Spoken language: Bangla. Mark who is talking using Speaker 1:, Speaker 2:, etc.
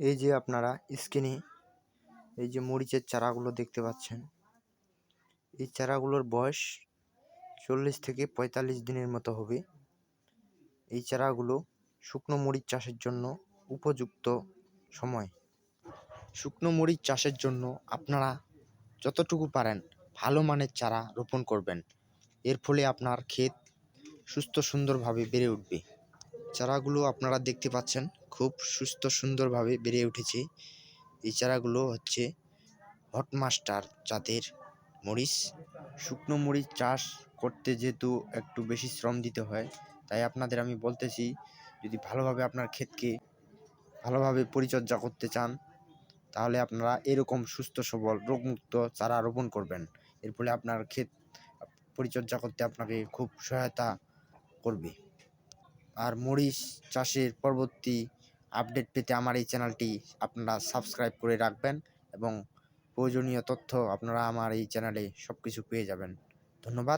Speaker 1: এই যে আপনারা স্ক্রিনে এই যে মরিচের চারাগুলো দেখতে পাচ্ছেন, এই চারাগুলোর বয়স 40 থেকে 45 দিনের মতো হবে। এই চারাগুলো শুকনো মরিচ চাষের জন্য উপযুক্ত সময়। শুকনো মরিচ চাষের জন্য আপনারা যতটুকু পারেন ভালো মানের চারা রোপণ করবেন। এর ফলে আপনার ক্ষেত সুস্থ সুন্দরভাবে বেড়ে উঠবে। চারাগুলো আপনারা দেখতে পাচ্ছেন খুব সুস্থ সুন্দরভাবে বেড়ে উঠেছে। এই চারাগুলো হচ্ছে হট মাস্টার জাতের মরিচ। শুকনো মরিচ চাষ করতে যেহেতু একটু বেশি শ্রম দিতে হয়, তাই আপনাদের আমি বলতেছি, যদি ভালোভাবে আপনার ক্ষেতকে ভালোভাবে পরিচর্যা করতে চান, তাহলে আপনারা এরকম সুস্থ সবল রোগমুক্ত চারা রোপণ করবেন। এর ফলে আপনার ক্ষেত পরিচর্যা করতে আপনাকে খুব সহায়তা করবে। আর মরিচ চাষের পরবর্তী আপডেট পেতে আমার এই চ্যানেলটি আপনারা সাবস্ক্রাইব করে রাখবেন এবং প্রয়োজনীয় তথ্য আপনারা আমার এই চ্যানেলে সব কিছু পেয়ে যাবেন। ধন্যবাদ।